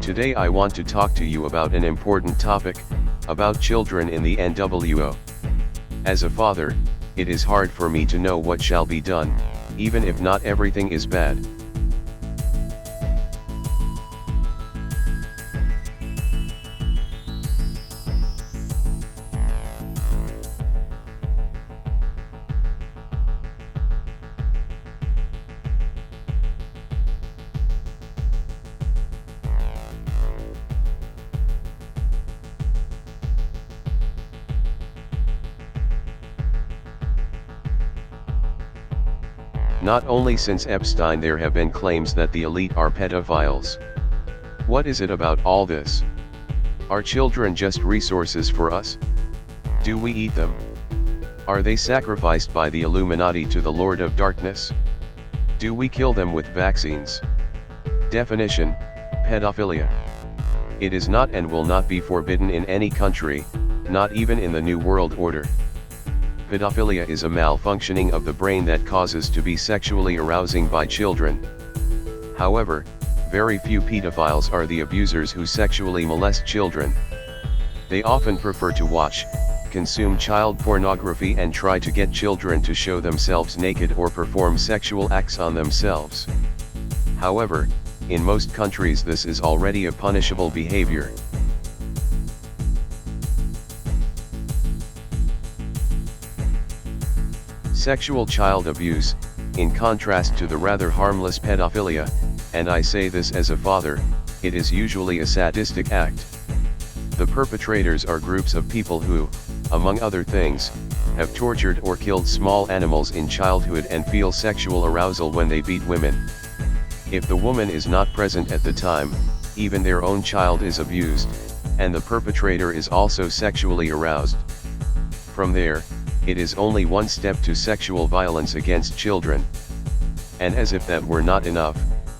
Today I want to talk to you about an important topic, about children in the NWO. As a father, it is hard for me to know what shall be done, even if not everything is bad. Not only since Epstein there have been claims that the elite are pedophiles. What is it about all this? Are children just resources for us? Do we eat them? Are they sacrificed by the Illuminati to the Lord of Darkness? Do we kill them with vaccines? Definition: pedophilia. It is not and will not be forbidden in any country, not even in the New World Order. Pedophilia is a malfunctioning of the brain that causes to be sexually arousing by children. However, very few pedophiles are the abusers who sexually molest children. They often prefer to watch, consume child pornography and try to get children to show themselves naked or perform sexual acts on themselves. However, in most countries this is already a punishable behavior. Sexual child abuse, in contrast to the rather harmless pedophilia, and I say this as a father, it is usually a sadistic act. The perpetrators are groups of people who, among other things, have tortured or killed small animals in childhood and feel sexual arousal when they beat women. If the woman is not present at the time, even their own child is abused, and the perpetrator is also sexually aroused. From there, it is only one step to sexual violence against children. And as if that were not enough,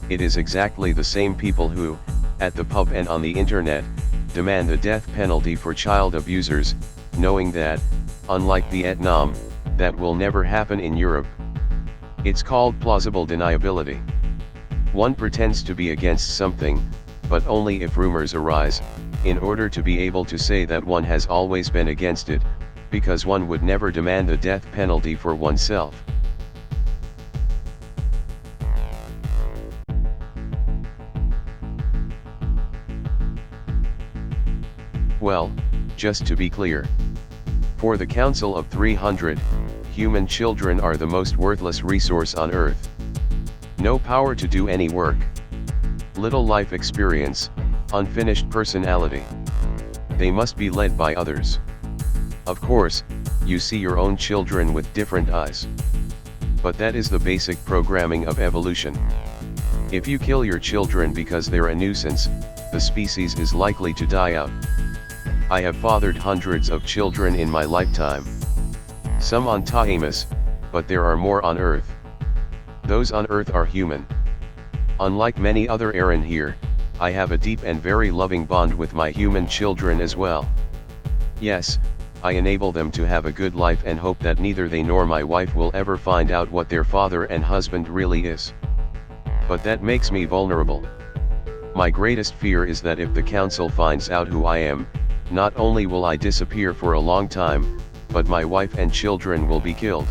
it is exactly the same people who, at the pub and on the internet, demand the death penalty for child abusers, knowing that, unlike Vietnam, that will never happen in Europe. It's called plausible deniability. One pretends to be against something, but only if rumors arise, in order to be able to say that one has always been against it, because one would never demand the death penalty for oneself. Well, just to be clear. For the Council of 300, human children are the most worthless resource on earth. No power to do any work. Little life experience, unfinished personality. They must be led by others. Of course, you see your own children with different eyes. But that is the basic programming of evolution. If you kill your children because they're a nuisance, the species is likely to die out. I have fathered hundreds of children in my lifetime. Some on Tahamas, but there are more on Earth. Those on Earth are human. Unlike many other Aaron here, I have a deep and very loving bond with my human children as well. Yes, I enable them to have a good life and hope that neither they nor my wife will ever find out what their father and husband really is. But that makes me vulnerable. My greatest fear is that if the council finds out who I am, not only will I disappear for a long time, but my wife and children will be killed.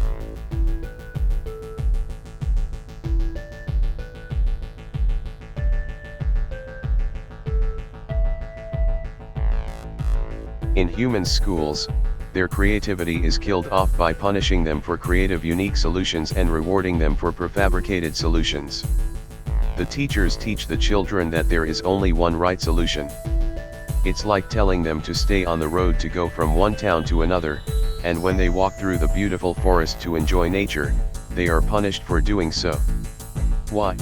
In human schools, their creativity is killed off by punishing them for creative unique solutions and rewarding them for prefabricated solutions. The teachers teach the children that there is only one right solution. It's like telling them to stay on the road to go from one town to another, and when they walk through the beautiful forest to enjoy nature, they are punished for doing so. Why?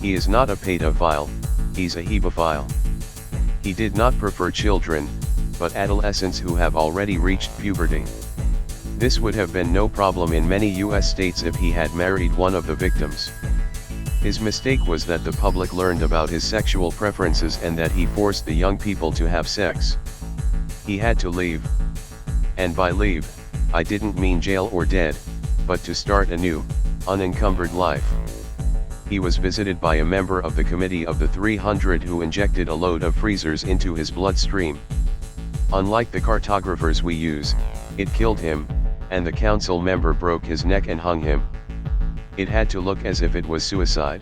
He is not a pedophile, he's a hebophile. He did not prefer children, but adolescents who have already reached puberty. This would have been no problem in many US states if he had married one of the victims. His mistake was that the public learned about his sexual preferences and that he forced the young people to have sex. He had to leave. And by leave, I didn't mean jail or dead, but to start a new, unencumbered life. He was visited by a member of the committee of the 300 who injected a load of freezers into his bloodstream. Unlike the cartographers we use, it killed him, and the council member broke his neck and hung him. It had to look as if it was suicide.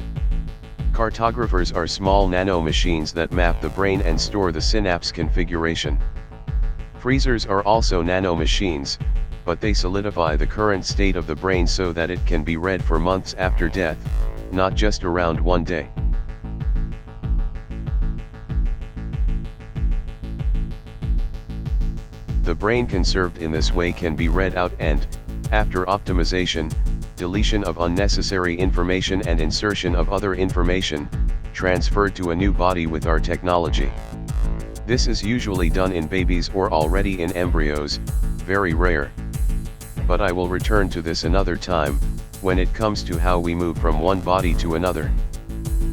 Cartographers are small nanomachines that map the brain and store the synapse configuration. Freezers are also nanomachines, but they solidify the current state of the brain so that it can be read for months after death, not just around one day. The brain conserved in this way can be read out and, after optimization, deletion of unnecessary information and insertion of other information, transferred to a new body with our technology. This is usually done in babies or already in embryos, very rare. But I will return to this another time, when it comes to how we move from one body to another.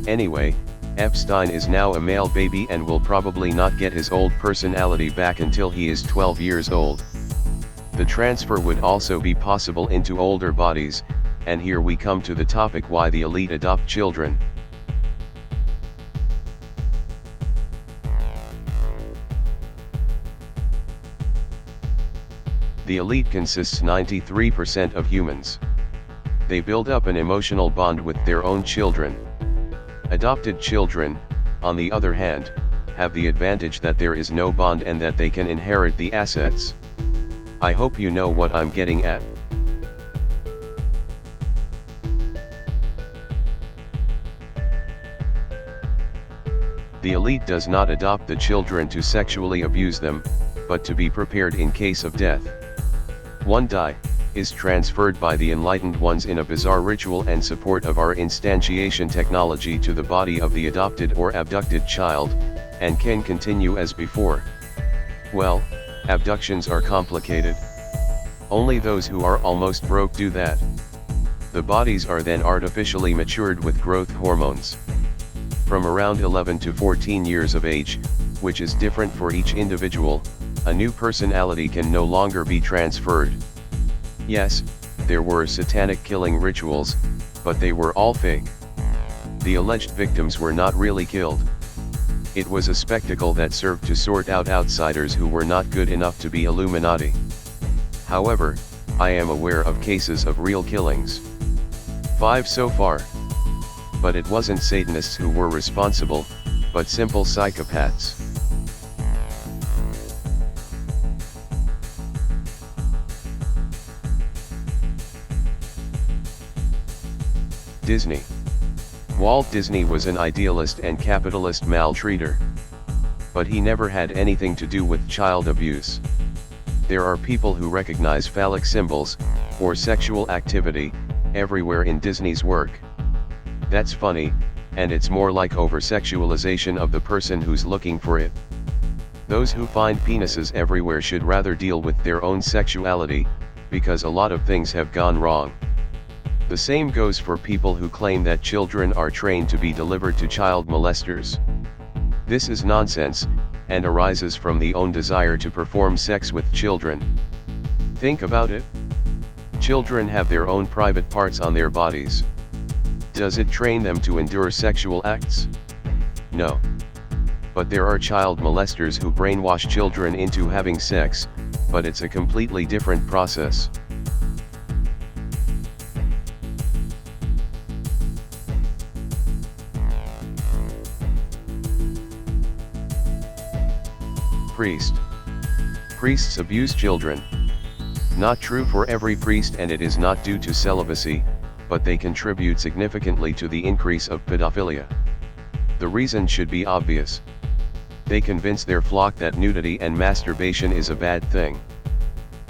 Anyway, Epstein is now a male baby and will probably not get his old personality back until he is 12 years old. The transfer would also be possible into older bodies, and here we come to the topic why the elite adopt children. The elite consists 93% of humans. They build up an emotional bond with their own children. Adopted children, on the other hand, have the advantage that there is no bond and that they can inherit the assets. I hope you know what I'm getting at. The elite does not adopt the children to sexually abuse them, but to be prepared in case of death. One die is transferred by the enlightened ones in a bizarre ritual and support of our instantiation technology to the body of the adopted or abducted child, and can continue as before. Well, abductions are complicated. Only those who are almost broke do that. The bodies are then artificially matured with growth hormones. From around 11 to 14 years of age, which is different for each individual, a new personality can no longer be transferred. Yes, there were satanic killing rituals, but they were all fake. The alleged victims were not really killed. It was a spectacle that served to sort out outsiders who were not good enough to be Illuminati. However, I am aware of cases of real killings. 5 so far. But it wasn't Satanists who were responsible, but simple psychopaths. Disney. Walt Disney was an idealist and capitalist maltreater. But he never had anything to do with child abuse. There are people who recognize phallic symbols, or sexual activity, everywhere in Disney's work. That's funny, and it's more like over-sexualization of the person who's looking for it. Those who find penises everywhere should rather deal with their own sexuality, because a lot of things have gone wrong. The same goes for people who claim that children are trained to be delivered to child molesters. This is nonsense, and arises from the own desire to perform sex with children. Think about it. Children have their own private parts on their bodies. Does it train them to endure sexual acts? No. But there are child molesters who brainwash children into having sex, but it's a completely different process. Priest. Priests abuse children. Not true for every priest, and it is not due to celibacy, but they contribute significantly to the increase of pedophilia. The reason should be obvious. They convince their flock that nudity and masturbation is a bad thing.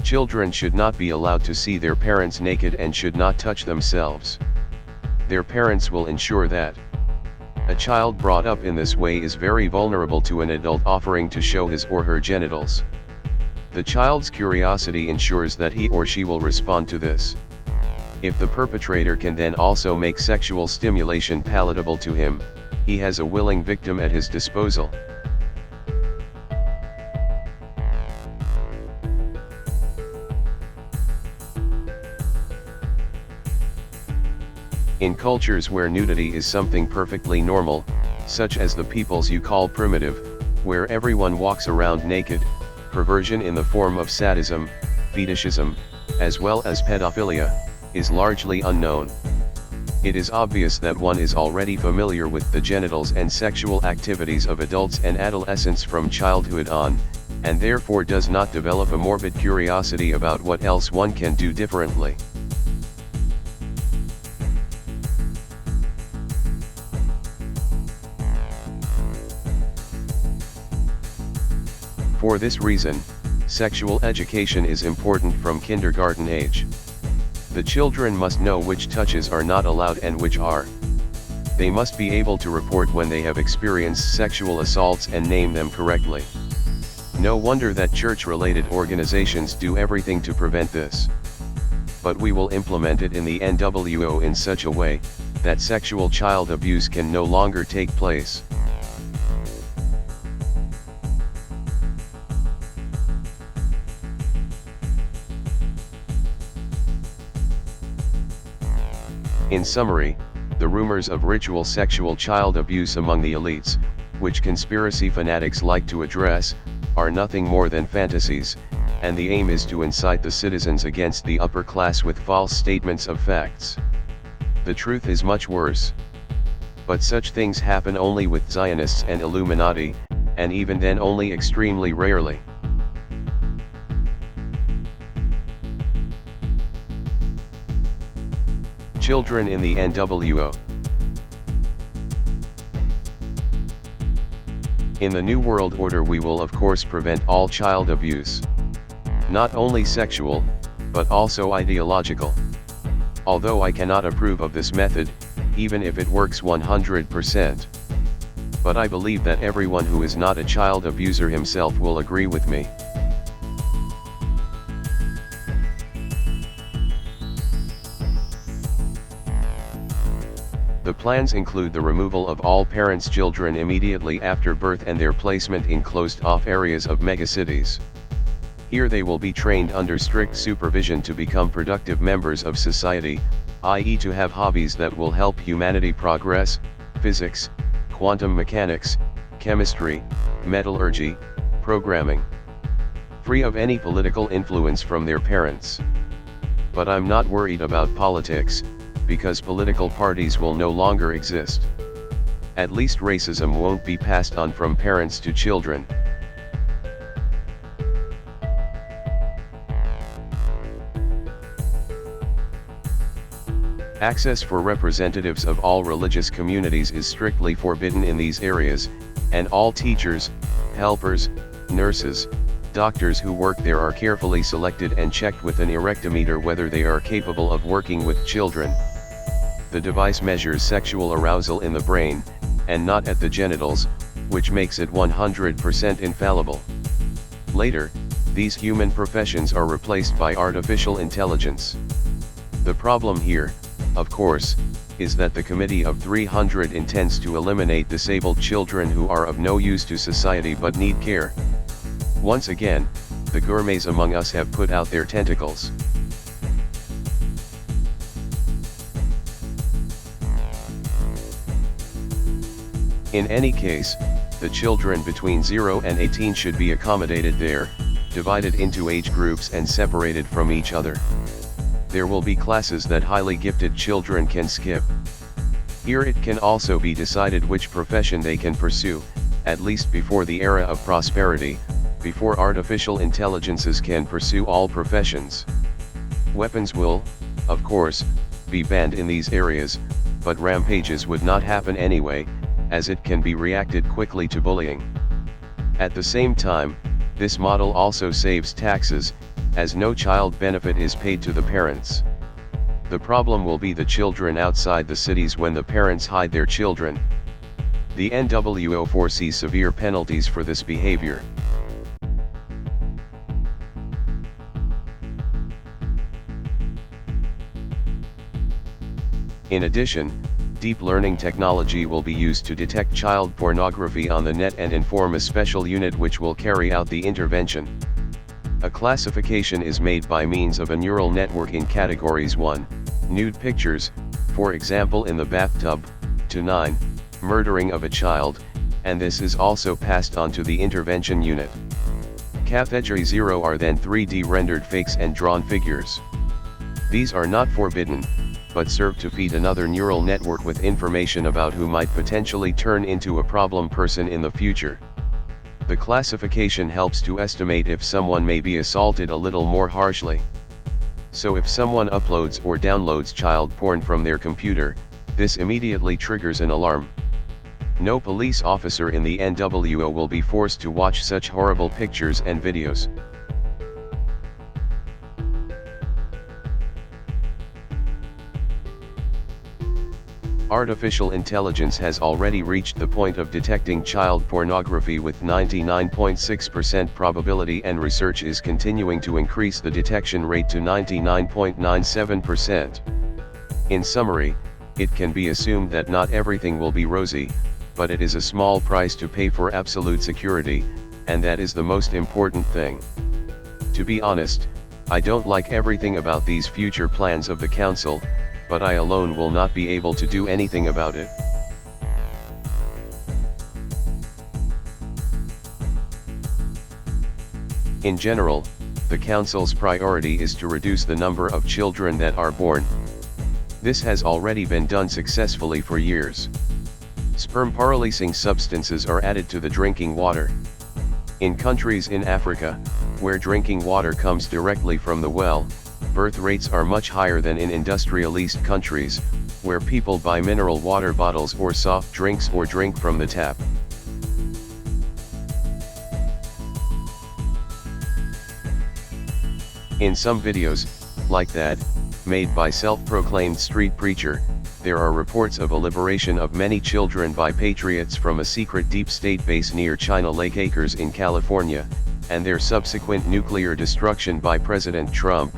Children should not be allowed to see their parents naked and should not touch themselves. Their parents will ensure that. A child brought up in this way is very vulnerable to an adult offering to show his or her genitals. The child's curiosity ensures that he or she will respond to this. If the perpetrator can then also make sexual stimulation palatable to him, he has a willing victim at his disposal. In cultures where nudity is something perfectly normal, such as the peoples you call primitive, where everyone walks around naked, perversion in the form of sadism, fetishism, as well as pedophilia, is largely unknown. It is obvious that one is already familiar with the genitals and sexual activities of adults and adolescents from childhood on, and therefore does not develop a morbid curiosity about what else one can do differently. For this reason, sexual education is important from kindergarten age. The children must know which touches are not allowed and which are. They must be able to report when they have experienced sexual assaults and name them correctly. No wonder that church-related organizations do everything to prevent this. But we will implement it in the NWO in such a way that sexual child abuse can no longer take place. In summary, the rumors of ritual sexual child abuse among the elites, which conspiracy fanatics like to address, are nothing more than fantasies, and the aim is to incite the citizens against the upper class with false statements of facts. The truth is much worse. But such things happen only with Zionists and Illuminati, and even then only extremely rarely. Children in the NWO. In the New World Order we will of course prevent all child abuse. Not only sexual, but also ideological. Although I cannot approve of this method, even if it works 100%. But I believe that everyone who is not a child abuser himself will agree with me. The plans include the removal of all parents' children immediately after birth and their placement in closed-off areas of megacities. Here they will be trained under strict supervision to become productive members of society, i.e. to have hobbies that will help humanity progress: physics, quantum mechanics, chemistry, metallurgy, programming. Free of any political influence from their parents. But I'm not worried about politics, because political parties will no longer exist. At least racism won't be passed on from parents to children. Access for representatives of all religious communities is strictly forbidden in these areas, and all teachers, helpers, nurses, doctors who work there are carefully selected and checked with an erectometer whether they are capable of working with children. The device measures sexual arousal in the brain, and not at the genitals, which makes it 100% infallible. Later, these human professions are replaced by artificial intelligence. The problem here, of course, is that the Committee of 300 intends to eliminate disabled children who are of no use to society but need care. Once again, the gourmets among us have put out their tentacles. In any case, the children between 0 and 18 should be accommodated there, divided into age groups and separated from each other. There will be classes that highly gifted children can skip. Here it can also be decided which profession they can pursue, at least before the era of prosperity, before artificial intelligences can pursue all professions. Weapons will, of course, be banned in these areas, but rampages would not happen anyway, as it can be reacted quickly to bullying. At the same time, this model also saves taxes, as no child benefit is paid to the parents. The problem will be the children outside the cities when the parents hide their children. The NWO foresees severe penalties for this behavior. In addition, deep learning technology will be used to detect child pornography on the net and inform a special unit which will carry out the intervention. A classification is made by means of a neural network in categories 1, nude pictures, for example in the bathtub, to 9, murdering of a child, and this is also passed on to the intervention unit. Category 0 are then 3D rendered fakes and drawn figures. These are not forbidden, but serve to feed another neural network with information about who might potentially turn into a problem person in the future. The classification helps to estimate if someone may be assaulted a little more harshly. So if someone uploads or downloads child porn from their computer, this immediately triggers an alarm. No police officer in the NWO will be forced to watch such horrible pictures and videos. Artificial intelligence has already reached the point of detecting child pornography with 99.6% probability, and research is continuing to increase the detection rate to 99.97%. In summary, it can be assumed that not everything will be rosy, but it is a small price to pay for absolute security, and that is the most important thing. To be honest, I don't like everything about these future plans of the council, but I alone will not be able to do anything about it. In general, the council's priority is to reduce the number of children that are born. This has already been done successfully for years. Sperm-releasing substances are added to the drinking water. In countries in Africa, where drinking water comes directly from the well, birth rates are much higher than in industrialized countries, where people buy mineral water bottles or soft drinks or drink from the tap. In some videos, like that, made by self-proclaimed street preacher, there are reports of a liberation of many children by patriots from a secret deep state base near China Lake Acres in California, and their subsequent nuclear destruction by President Trump.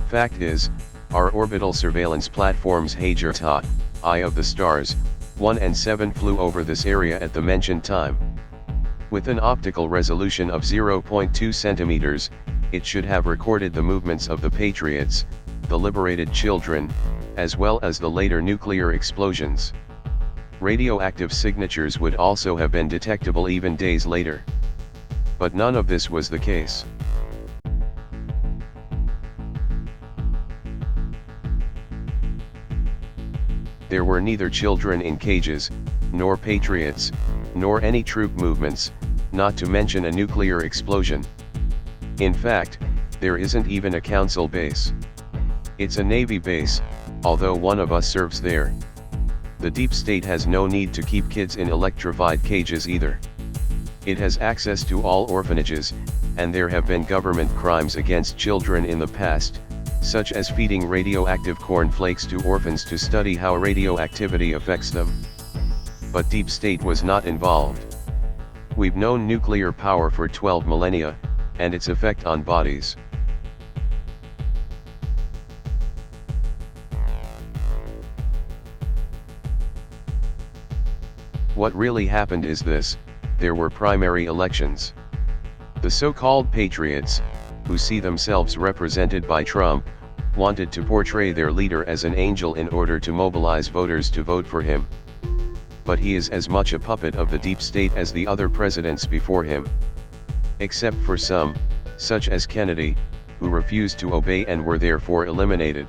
Fact is, our orbital surveillance platforms hideout, Eye of the Stars, 1 and 7 flew over this area at the mentioned time. With an optical resolution of 0.2 centimeters, it should have recorded the movements of the patriots, the liberated children, as well as the later nuclear explosions. Radioactive signatures would also have been detectable even days later. But none of this was the case. There were neither children in cages, nor patriots, nor any troop movements, not to mention a nuclear explosion. In fact, there isn't even a council base. It's a Navy base, although one of us serves there. The deep state has no need to keep kids in electrified cages either. It has access to all orphanages, and there have been government crimes against children in the past, such as feeding radioactive cornflakes to orphans to study how radioactivity affects them. But deep state was not involved. We've known nuclear power for 12 millennia, and its effect on bodies. What really happened is this: there were primary elections. The so-called patriots, who see themselves represented by Trump, wanted to portray their leader as an angel in order to mobilize voters to vote for him. But he is as much a puppet of the deep state as the other presidents before him. Except for some, such as Kennedy, who refused to obey and were therefore eliminated.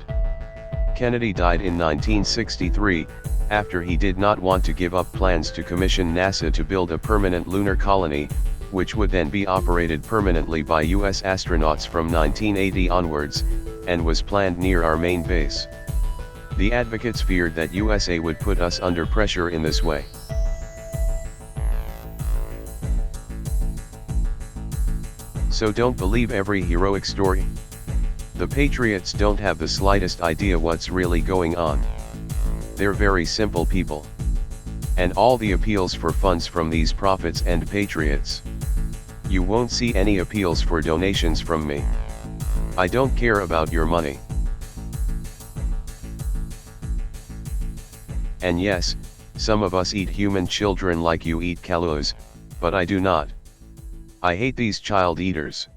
Kennedy died in 1963, after he did not want to give up plans to commission NASA to build a permanent lunar colony, which would then be operated permanently by US astronauts from 1980 onwards, and was planned near our main base. The advocates feared that USA would put us under pressure in this way. So don't believe every heroic story. The patriots don't have the slightest idea what's really going on. They're very simple people. And all the appeals for funds from these prophets and patriots. You won't see any appeals for donations from me. I don't care about your money. And yes, some of us eat human children like you eat cows, but I do not. I hate these child eaters.